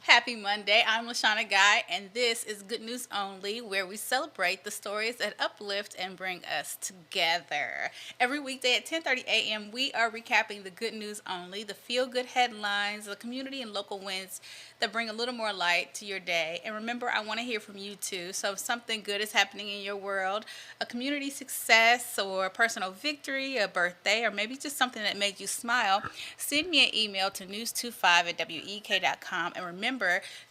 Happy Monday. I'm Lashana Guy, and this is Good News Only, where we celebrate the stories that uplift and bring us together. Every weekday at 10:30 a.m., we are recapping the Good News Only, the feel-good headlines, the community and local wins that bring a little more light to your day. And remember, I want to hear from you too. So if something good is happening in your world, a community success or a personal victory, a birthday, or maybe just something that made you smile, send me an email to news25 at wek.com. And remember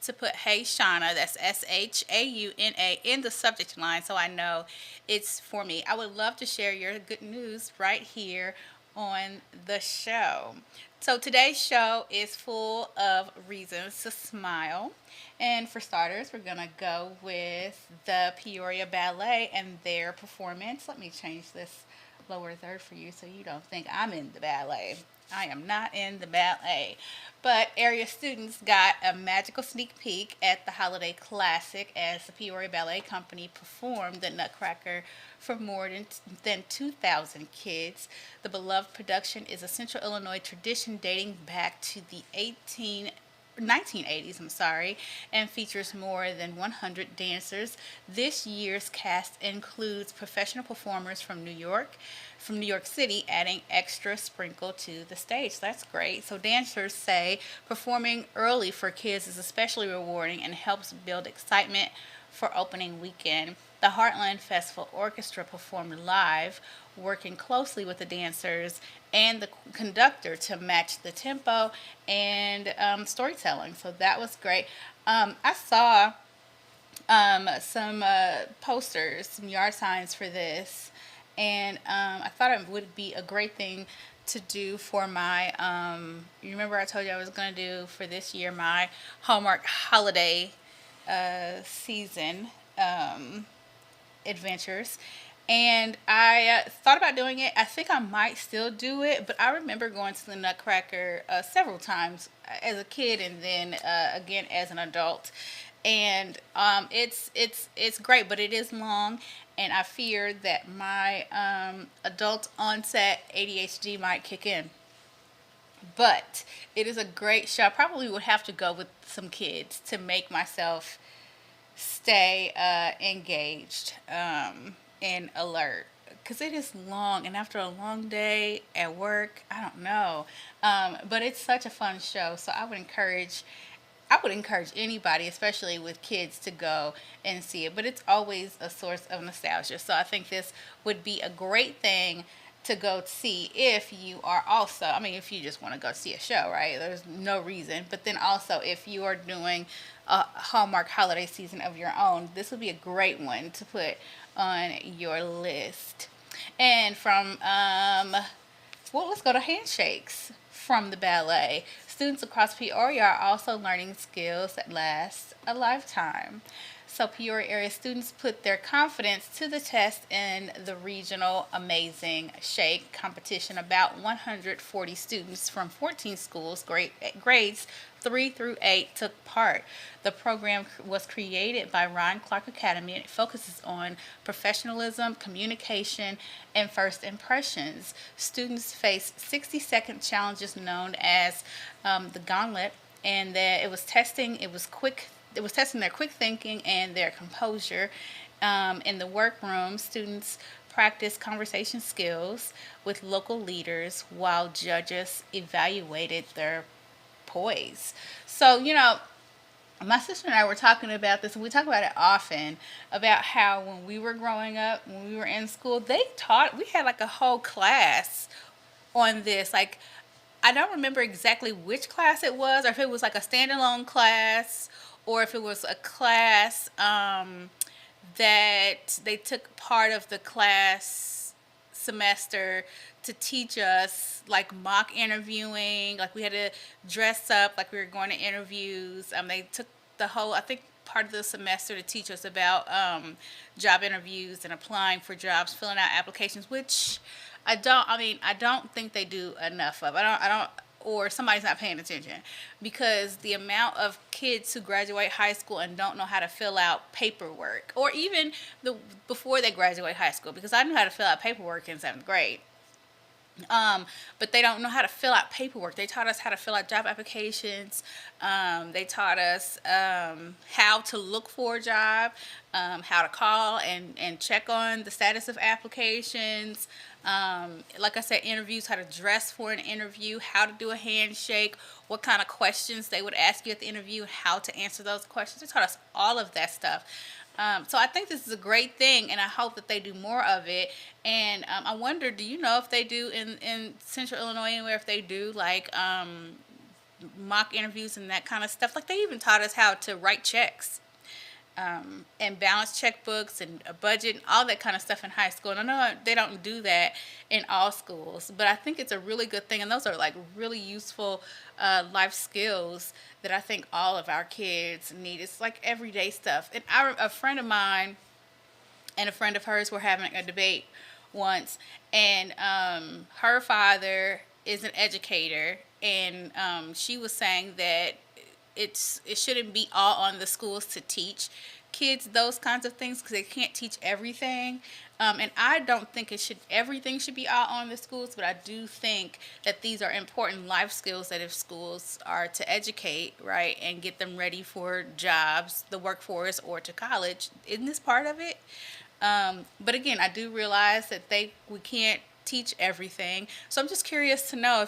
to put Hey Shauna, that's SHAUNA, in the subject line so I know it's for me. I would love to share your good news right here on the show. So today's show is full of reasons to smile. And for starters, we're going to go with the Peoria Ballet and their performance. Let me change this lower third for you so you don't think I'm in the ballet. I am not in the ballet. But area students got a magical sneak peek at the Holiday Classic as the Peoria Ballet Company performed the Nutcracker for more than 2,000 kids. The beloved production is a Central Illinois tradition dating back to the 1980s, and features more than 100 dancers. This year's cast includes professional performers from New York City, adding extra sprinkle to the stage. That's great. So dancers say performing early for kids is especially rewarding and helps build excitement for opening weekend. The Heartland Festival Orchestra performed live, working closely with the dancers and the conductor to match the tempo and storytelling. So that was great. I saw some posters, some yard signs for this, and I thought it would be a great thing to do for my. You remember I told you I was going to do for this year my Hallmark holiday season adventures. And I thought about doing it. I think I might still do it, but I remember going to the Nutcracker several times as a kid, and then again as an adult. And it's great, but it is long, and I fear that my adult onset ADHD might kick in. But it is a great show. I probably would have to go with some kids to make myself stay engaged and alert, because it is long, and after a long day at work, I don't know, but it's such a fun show. So I would encourage anybody, especially with kids, to go and see it. But it's always a source of nostalgia. So I think this would be a great thing to go see if you are also, I mean, if you just want to go see a show, right? There's no reason. But then also, if you are doing a Hallmark holiday season of your own, this would be a great one to put on your list. And from well, let's go to handshakes from the ballet. Students across Peoria are also learning skills that last a lifetime. So Peoria area students put their confidence to the test in the regional Amazing Shake competition. About 140 students from 14 schools, grades 3 through 8, took part. The program was created by Ryan Clark Academy, and it focuses on professionalism, communication, and first impressions. Students face 60-second challenges known as the gauntlet, and that it was testing their quick thinking and their composure. In the workroom, students practice conversation skills with local leaders while judges evaluated their poise. So, my sister and I were talking about this, and we talk about it often, about how when we were growing up, when we were in school, we had like a whole class on this. Like, I don't remember exactly which class it was, or if it was like a standalone class, or if it was a class that they took part of the class semester to teach us, like mock interviewing. Like, we had to dress up like we were going to interviews. They took the whole, I think, part of the semester to teach us about job interviews and applying for jobs, filling out applications, which I don't think they do enough of. I don't, or somebody's not paying attention, because the amount of kids who graduate high school and don't know how to fill out paperwork, or even before they graduate high school, because I knew how to fill out paperwork in 7th grade. But they don't know how to fill out paperwork. They taught us how to fill out job applications. They taught us how to look for a job, how to call and check on the status of applications. Like I said, interviews, how to dress for an interview, how to do a handshake, what kind of questions they would ask you at the interview, how to answer those questions. They taught us all of that stuff. So I think this is a great thing, and I hope that they do more of it. And I wonder, do you know if they do in Central Illinois anywhere, if they do like mock interviews and that kind of stuff? Like they even taught us how to write checks and balance checkbooks and a budget and all that kind of stuff in high school. And I know they don't do that in all schools, but I think it's a really good thing. And those are like really useful life skills that I think all of our kids need. It's like everyday stuff. And a friend of mine and a friend of hers were having a debate once, and her father is an educator, and she was saying that it shouldn't be all on the schools to teach kids those kinds of things because they can't teach everything. And I don't think everything should be all on the schools, but I do think that these are important life skills that if schools are to educate, right, and get them ready for jobs, the workforce, or to college, isn't this part of it? But again, I do realize that we can't teach everything. So I'm just curious to know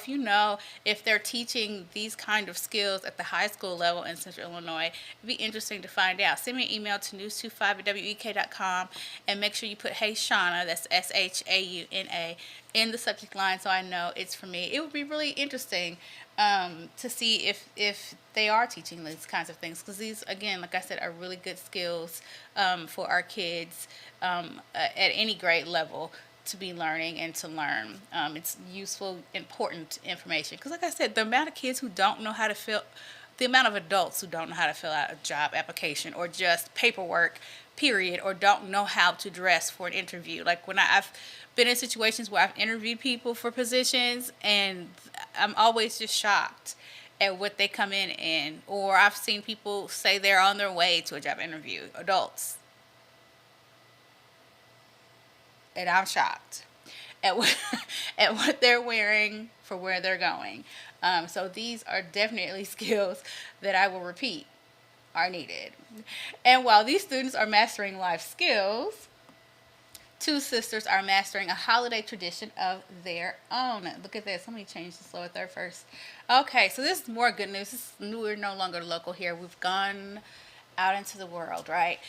if they're teaching these kind of skills at the high school level in Central Illinois. It'd be interesting to find out. Send me an email to news25@wek.com and make sure you put Hey Shauna, that's SHAUNA, in the subject line so I know it's for me. It would be really interesting to see if they are teaching these kinds of things, because these, again, like I said, are really good skills for our kids at any grade level to be learning and to learn. It's useful, important information. Because like I said, the amount of adults who don't know how to fill out a job application or just paperwork, period, or don't know how to dress for an interview. Like when I've been in situations where I've interviewed people for positions, and I'm always just shocked at what they come in. Or I've seen people say they're on their way to a job interview, adults, and I'm shocked at what, at what they're wearing for where they're going. So these are definitely skills that I will repeat are needed. And while these students are mastering life skills, two sisters are mastering a holiday tradition of their own. Look at this. Let me change the lower third first. Okay, so this is more good news. We're no longer local here. We've gone out into the world, right?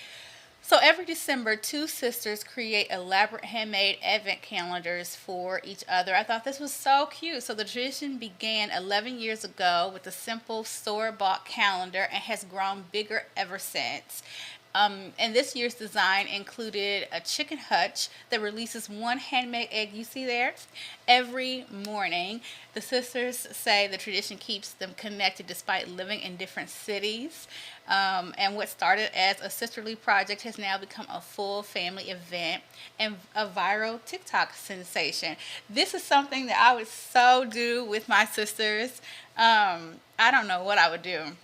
So every December, two sisters create elaborate handmade advent calendars for each other. I thought this was so cute. So the tradition began 11 years ago with a simple store-bought calendar and has grown bigger ever since. And this year's design included a chicken hutch that releases one handmade egg, you see there, every morning. The sisters say the tradition keeps them connected despite living in different cities. And what started as a sisterly project has now become a full family event and a viral TikTok sensation. This is something that I would so do with my sisters. I don't know what I would do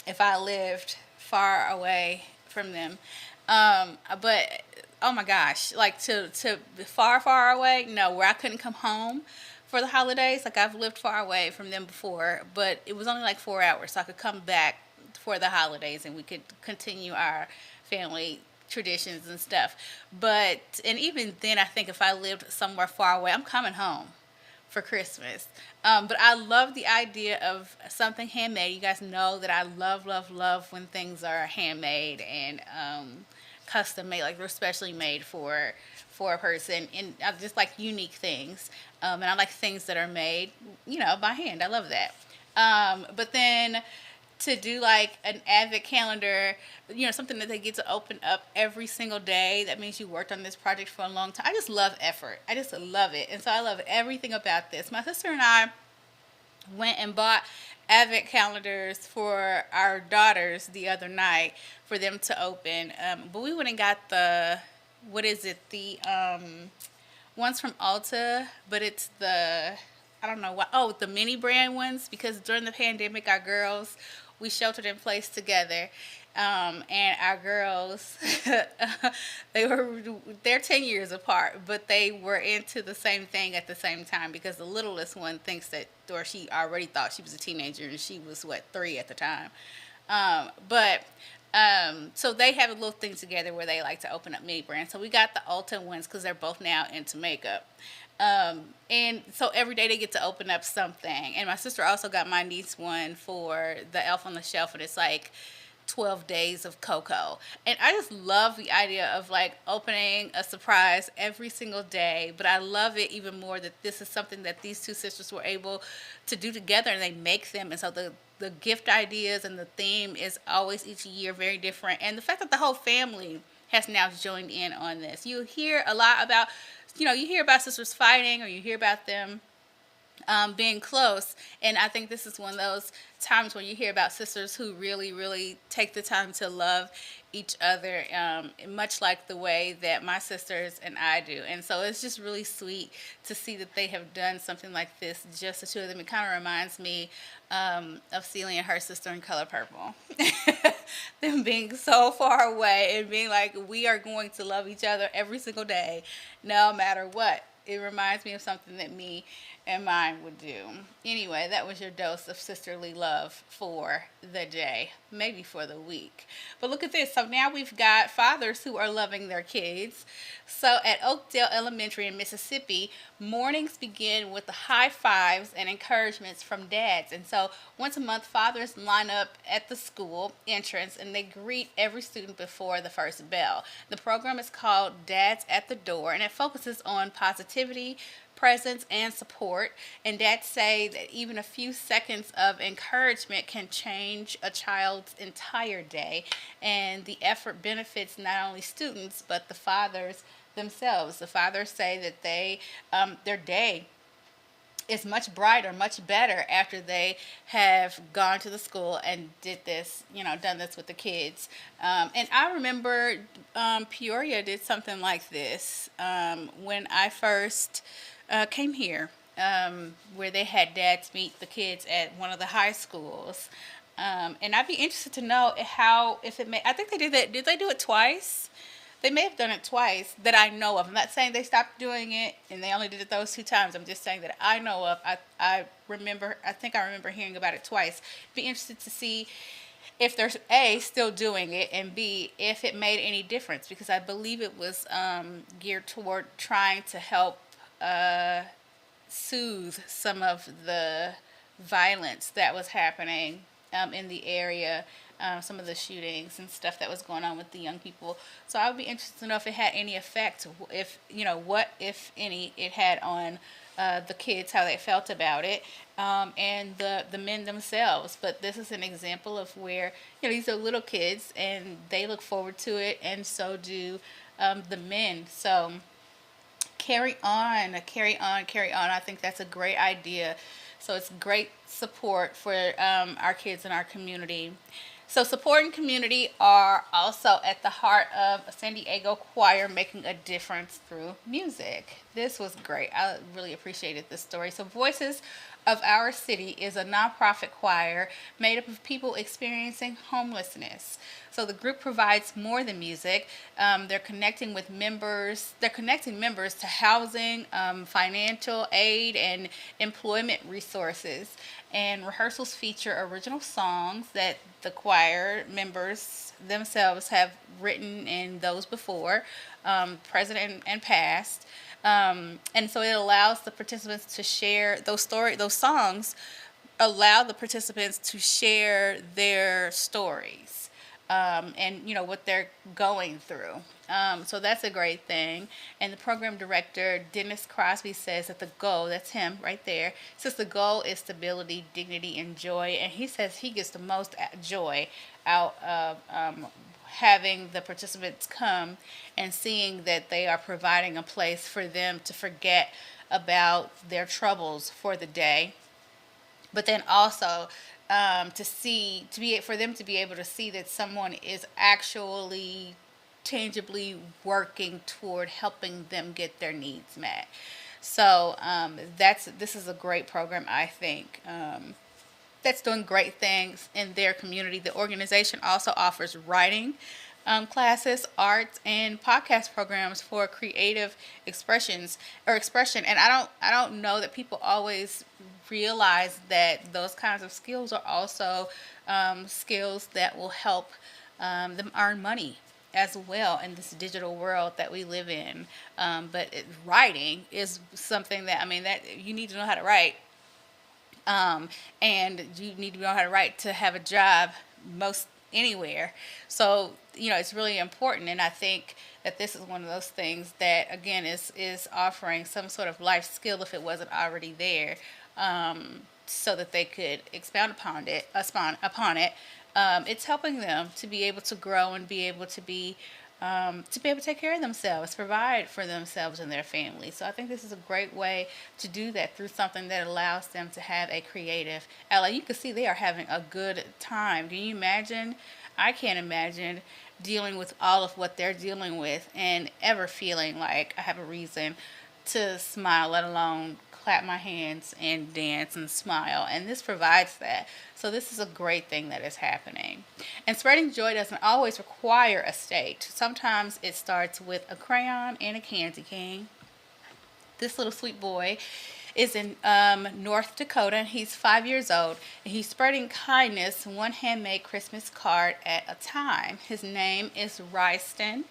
if I lived far away from them. But oh my gosh, like to far away, no, where I couldn't come home for the holidays. Like I've lived far away from them before, but it was only like 4 hours, so I could come back for the holidays and we could continue our family traditions and stuff. And even then, I think if I lived somewhere far away, I'm coming home for Christmas. But I love the idea of something handmade. You guys know that I love when things are handmade and custom made, like they're specially made for a person. And I just like unique things. And I like things that are made, by hand. I love that. But then to do like an advent calendar, something that they get to open up every single day. That means you worked on this project for a long time. I just love effort. I just love it. And so I love everything about this. My sister and I went and bought advent calendars for our daughters the other night for them to open. But we went and got the ones from Ulta, but it's the, I don't know what, the mini brand ones, because during the pandemic, our girls, we sheltered in place together, And our girls, they're 10 years apart, but they were into the same thing at the same time, because the littlest one thinks that, or she already thought she was a teenager, and she was what, 3 at the time. But so they have a little thing together where they like to open up mini brands. So we got the Ulta ones because they're both now into makeup. And so every day they get to open up something. And my sister also got my niece one for the Elf on the Shelf, and it's like 12 days of cocoa. And I just love the idea of like opening a surprise every single day. But I love it even more that this is something that these two sisters were able to do together, and they make them. And so the gift ideas and the theme is always each year very different. And the fact that the whole family has now joined in on this. You hear a lot about, you hear about sisters fighting, or you hear about them being close. And I think this is one of those times when you hear about sisters who really, really take the time to love each other, much like the way that my sisters and I do. And so it's just really sweet to see that they have done something like this, just the two of them. It kind of reminds me of Celia and her sister in Color Purple. Them being so far away and being like, we are going to love each other every single day, no matter what. It reminds me of something that me and mine would do. Anyway, that was your dose of sisterly love for the day, maybe for the week. But look at this. So now we've got fathers who are loving their kids. So at Oakdale Elementary in Mississippi, mornings begin with the high fives and encouragements from dads. And so once a month, fathers line up at the school entrance and they greet every student before the first bell. The program is called Dads at the Door, and it focuses on positivity, presence, and support. And dads say that even a few seconds of encouragement can change a child's entire day. And the effort benefits not only students, but the fathers themselves. The fathers say that their day is much brighter, much better after they have gone to the school and done this with the kids. And I remember Peoria did something like this when I first came here, where they had dads meet the kids at one of the high schools. And I'd be interested to know I think they did that. Did they do it twice? They may have done it twice that I know of. I'm not saying they stopped doing it and they only did it those 2 times. I'm just saying that I know of. I think I remember hearing about it twice. Be interested to see if they're A, still doing it, and B, if it made any difference, because I believe it was geared toward trying to help soothe some of the violence that was happening in the area, some of the shootings and stuff that was going on with the young people. So I would be interested to know if it had any effect, what, if any, it had on the kids, how they felt about it, and the men themselves. But this is an example of where, these are little kids and they look forward to it, and so do the men. So carry on, carry on, carry on. I think that's a great idea. So it's great support for our kids in our community. So support and community are also at the heart of a San Diego choir making a difference through music. This was great. I really appreciated this story. So Voices of Our City is a nonprofit choir made up of people experiencing homelessness. So the group provides more than music. They're connecting members to housing, financial aid, and employment resources. And rehearsals feature original songs that the choir members themselves have written, and those before, present and past. And so it allows the participants to share those songs allow the participants to share their stories, and what they're going through. So that's a great thing. And the program director, Dennis Crosby, says that the goal, that's him right there, says the goal is stability, dignity, and joy. And he says he gets the most joy out of having the participants come and seeing that they are providing a place for them to forget about their troubles for the day, but then also for them to be able to see that someone is actually tangibly working toward helping them get their needs met. So this is a great program, I think. that's doing great things in their community. The organization also offers writing classes, arts, and podcast programs for creative expression. And I don't know that people always realize that those kinds of skills are also skills that will help them earn money as well in this digital world that we live in. Writing is something that, I mean, that you need to know how to write, and you need to know how to write to have a job most anywhere. So it's really important, and I think that this is one of those things that again is offering some sort of life skill if it wasn't already there, so that they could expound upon it. It's helping them to be able to grow and to be able to take care of themselves, provide for themselves and their family. So I think this is a great way to do that through something that allows them to have a creative outlet. You can see they are having a good time. Can you imagine? I can't imagine dealing with all of what they're dealing with and ever feeling like I have a reason to smile, let alone clap my hands and dance and smile. And this provides that. So this is a great thing that is happening. And spreading joy doesn't always require a state. Sometimes it starts with a crayon and a candy cane. This little sweet boy is in North Dakota. He's 5 years old, and he's spreading kindness one handmade Christmas card at a time. His name is Ryston,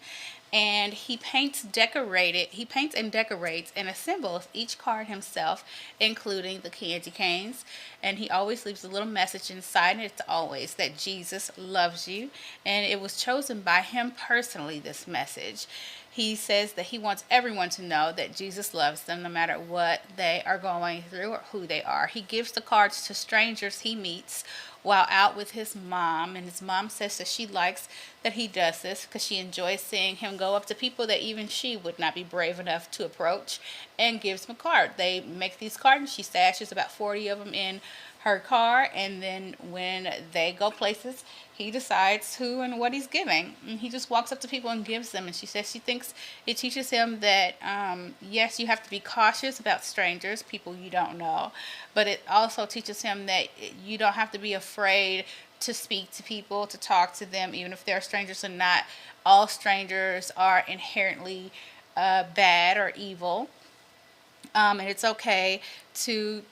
and he paints and decorates and assembles each card himself, including the candy canes. And he always leaves a little message inside, and it's always that Jesus loves you. And it was chosen by him personally, this message. He says that he wants everyone to know that Jesus loves them no matter what they are going through or who they are. He gives the cards to strangers he meets while out with his mom, and his mom says that she likes that he does this because she enjoys seeing him go up to people that even she would not be brave enough to approach, and gives him a card. They make these cards, and she stashes about 40 of them in her car, and then when they go places, he decides who and what he's giving. And he just walks up to people and gives them. And she says she thinks it teaches him that, yes, you have to be cautious about strangers, people you don't know, but it also teaches him that you don't have to be afraid to speak to people, to talk to them, even if they're strangers or not. All strangers are inherently bad or evil, and it's okay to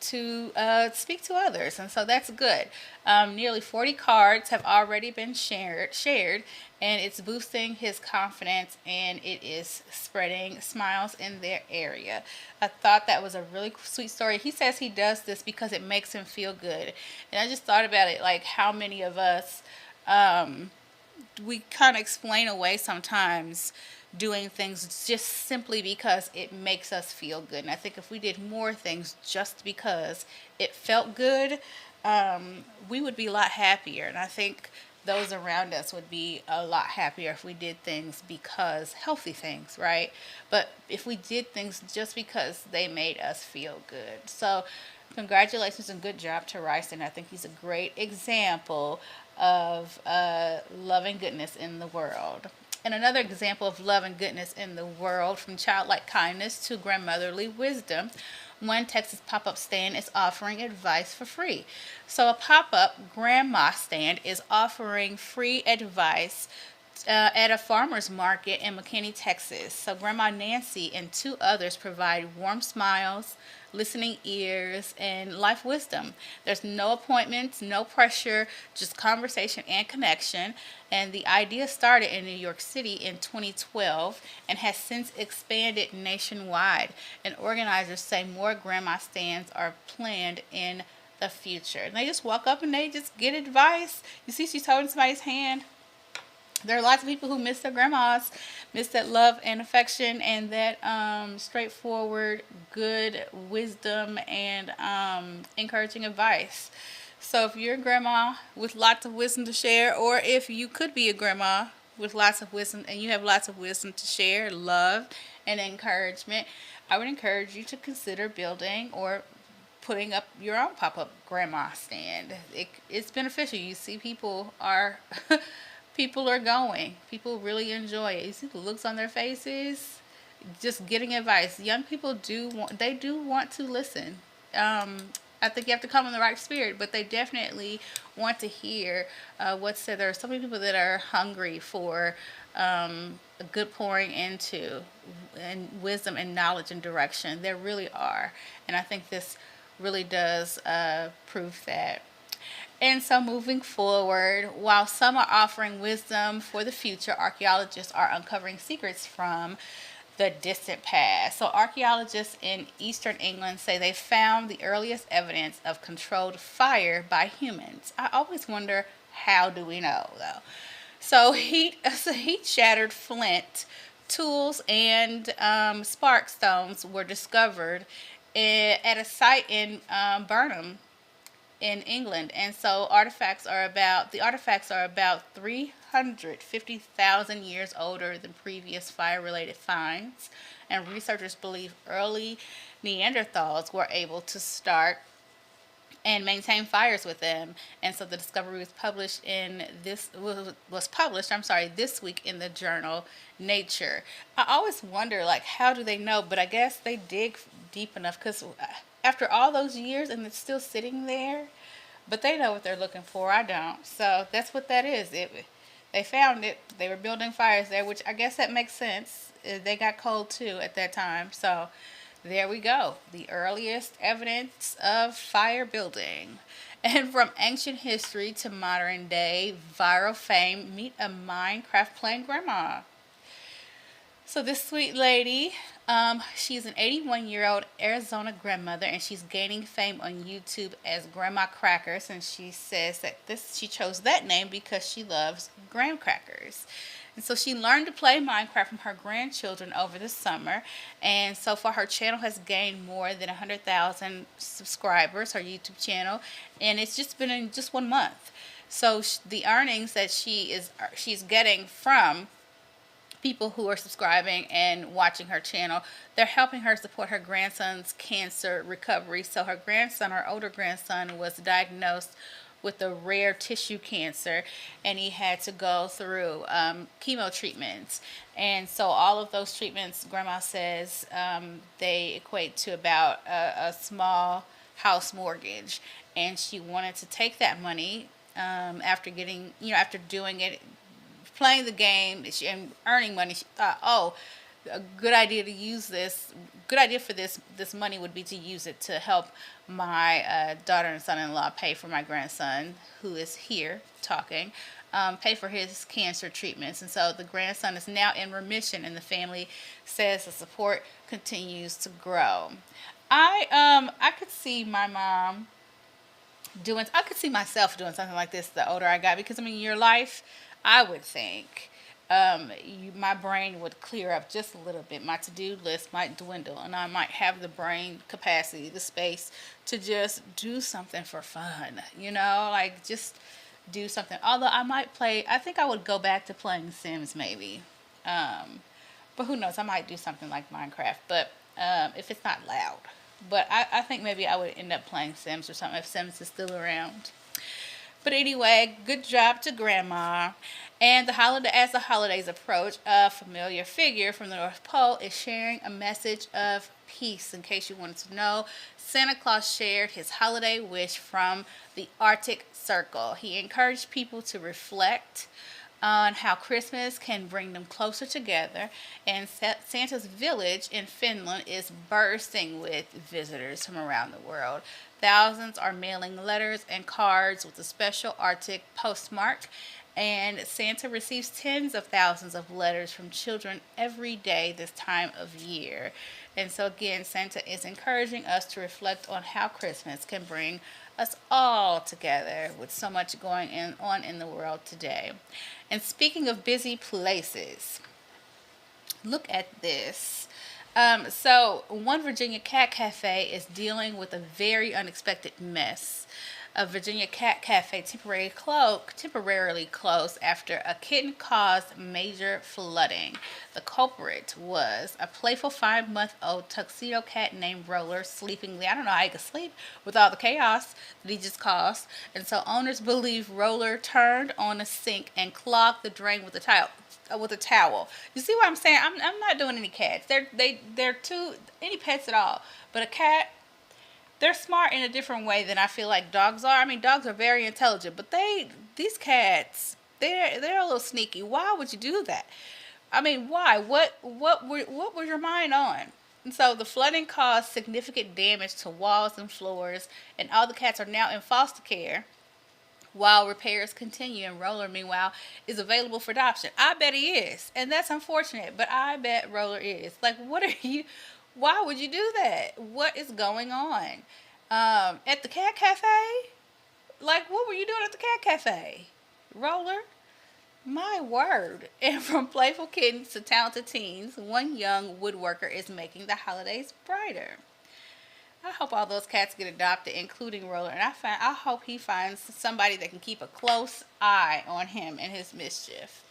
speak to others, and so that's good. Nearly 40 cards have already been shared, and it's boosting his confidence, and it is spreading smiles in their area. I thought that was a really sweet story. He says he does this because it makes him feel good, and I just thought about it, like how many of us we kind of explain away sometimes doing things just simply because it makes us feel good. And I think if we did more things just because it felt good, we would be a lot happier. And I think those around us would be a lot happier if we did things because healthy things, right? But if we did things just because they made us feel good. So congratulations and good job to Rice. And I think he's a great example of loving goodness in the world. And another example of love and goodness in the world, from childlike kindness to grandmotherly wisdom, one Texas pop-up stand is offering advice for free. So a pop-up grandma stand is offering free advice at a farmer's market in McKinney, Texas. So Grandma Nancy and two others provide warm smiles, listening ears, and life wisdom. There's no appointments, no pressure, just conversation and connection. And the idea started in New York City in 2012 and has since expanded nationwide. And organizers say more grandma stands are planned in the future. And they just walk up and they just get advice. You see, she's holding somebody's hand. There are lots of people who miss their grandmas, miss that love and affection and that straightforward, good wisdom and encouraging advice. So if you're a grandma with lots of wisdom to share, or if you could be a grandma with lots of wisdom and you have lots of wisdom to share, love and encouragement, I would encourage you to consider building or putting up your own pop-up grandma stand. It's beneficial. You see people are people are going. People really enjoy it. You see the looks on their faces, just getting advice. Young people do want to listen. I think you have to come in the right spirit, but they definitely want to hear what's said. There are so many people that are hungry for a good pouring into and wisdom and knowledge and direction. There really are, and I think this really does prove that. And so, moving forward, while some are offering wisdom for the future, archaeologists are uncovering secrets from the distant past. So, archaeologists in eastern England say they found the earliest evidence of controlled fire by humans. I always wonder, how do we know, though? So, heat shattered flint tools and spark stones were discovered at a site in Burnham in England, and so the artifacts are about 350,000 years older than previous fire-related finds, and researchers believe early Neanderthals were able to start and maintain fires with them. And so the discovery was published, this week in the journal Nature. I always wonder, like, how do they know? But I guess they dig deep enough, because after all those years and it's still sitting there, but they know what they're looking for. I don't. So that's what that is. They found it. They were building fires there, which I guess that makes sense. They got cold too at that time. So there we go. The earliest evidence of fire building. And from ancient history to modern day viral fame, meet a Minecraft playing grandma. So this sweet lady, she's an 81-year-old Arizona grandmother, and she's gaining fame on YouTube as Grandma Crackers. And she says that she chose that name because she loves graham crackers. And so she learned to play Minecraft from her grandchildren over the summer. And so far, her channel has gained more than 100,000 subscribers, her YouTube channel. And it's just been in just 1 month. So the earnings that she's getting from people who are subscribing and watching her channel, they're helping her support her grandson's cancer recovery. So her older grandson, was diagnosed with a rare tissue cancer, and he had to go through chemo treatments. And so all of those treatments, Grandma says, they equate to about a small house mortgage. And she wanted to take that money after doing it, playing the game and earning money. She thought, a good idea for this money would be to use it to help my daughter and son-in-law pay for my grandson, who is here talking, pay for his cancer treatments. And so the grandson is now in remission, and the family says the support continues to grow. I could see my mom I could see myself doing something like this the older I got, because your life, I would think, my brain would clear up just a little bit. My to-do list might dwindle, and I might have the brain capacity, the space to just do something for fun, like just do something. Although I think I would go back to playing Sims maybe. But who knows, I might do something like Minecraft, but if it's not loud. But I think maybe I would end up playing Sims or something if Sims is still around. But anyway, good job to Grandma. And as the holidays approach, a familiar figure from the North Pole is sharing a message of peace. In case you wanted to know, Santa Claus shared his holiday wish from the Arctic Circle. He encouraged people to reflect on how Christmas can bring them closer together, and Santa's village in Finland is bursting with visitors from around the world. Thousands are mailing letters and cards with a special Arctic postmark, and Santa receives tens of thousands of letters from children every day this time of year. And so again, Santa is encouraging us to reflect on how Christmas can bring us all together with so much going on in the world today. And speaking of busy places, look at this. So one Virginia cat cafe is dealing with a very unexpected mess. A Virginia cat cafe temporarily closed after a kitten caused major flooding. The culprit was a playful 5-month-old tuxedo cat named Roller, sleeping there. I don't know how he could sleep with all the chaos that he just caused. And so owners believe Roller turned on a sink and clogged the drain with a towel. You see what I'm saying? I'm not doing any cats. They're too any pets at all. But a cat, they're smart in a different way than I feel like dogs are. I mean, dogs are very intelligent, but these cats, they're a little sneaky. Why would you do that? I mean, why? What was your mind on? And so the flooding caused significant damage to walls and floors, and all the cats are now in foster care while repairs continue. And Roller, meanwhile, is available for adoption. I bet he is, and that's unfortunate, but I bet Roller is. Like, what are you? Why would you do that? What is going on? At the cat cafe? Like, what were you doing at the cat cafe, Roller? My word. And from playful kittens to talented teens, one young woodworker is making the holidays brighter. I hope all those cats get adopted, including Roller, and I hope he finds somebody that can keep a close eye on him and his mischief.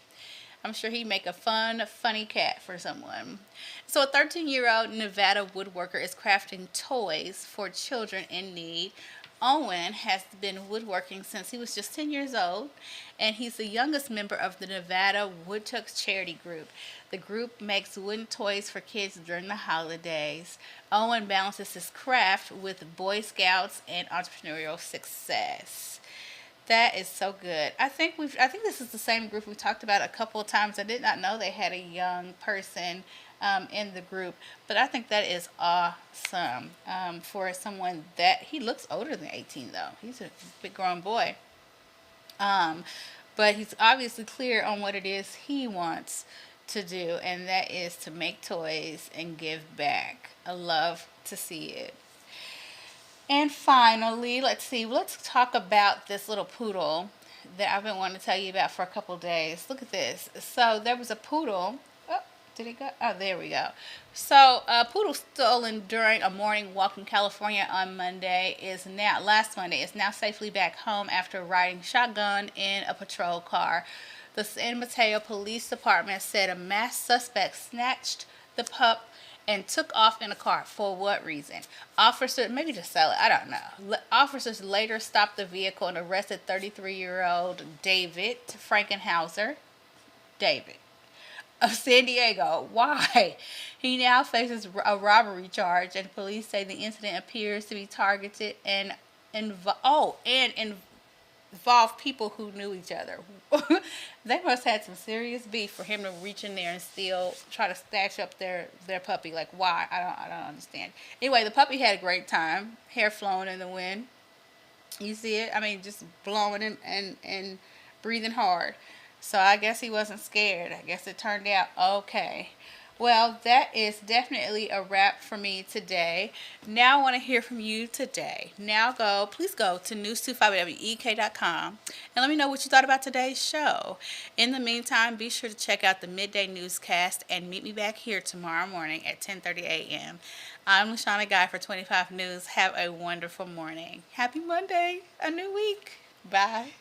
I'm sure he'd make a funny cat for someone. So, a 13-year-old Nevada woodworker is crafting toys for children in need. Owen has been woodworking since he was just 10 years old, and he's the youngest member of the Nevada Woodtucks charity group. The group makes wooden toys for kids during the holidays. Owen balances his craft with Boy Scouts and entrepreneurial success. That is so good. I think this is the same group we talked about a couple of times. I did not know they had a young person in the group, but I think that is awesome for someone that he looks older than 18 though. He's a big grown boy. But he's obviously clear on what it is he wants to do, and that is to make toys and give back. I love to see it. And finally, let's talk about this little poodle that I've been wanting to tell you about for a couple of days. Look at this. So there was a poodle. Oh, did it go? Oh, there we go. So a poodle stolen during a morning walk in California on last Monday, is now safely back home after riding shotgun in a patrol car. The San Mateo Police Department said a masked suspect snatched the pup and took off in a car. For what reason? Officers, maybe to sell it, I don't know. Officers later stopped the vehicle and arrested 33-year-old David Frankenhauser. David. Of San Diego. Why? He now faces a robbery charge, and police say the incident appears to be targeted and involve people who knew each other. They must have had some serious beef for him to reach in there and try to snatch up their puppy. Like, why? I don't understand. Anyway, the puppy had a great time. Hair flowing in the wind. You see it? I mean, just blowing and breathing hard. So I guess he wasn't scared. I guess it turned out okay. Well, that is definitely a wrap for me today. Now I want to hear from you today. Please go to news25wek.com and let me know what you thought about today's show. In the meantime, be sure to check out the Midday Newscast and meet me back here tomorrow morning at 10:30 a.m. I'm LaShawna Guy for 25 News. Have a wonderful morning. Happy Monday, a new week. Bye.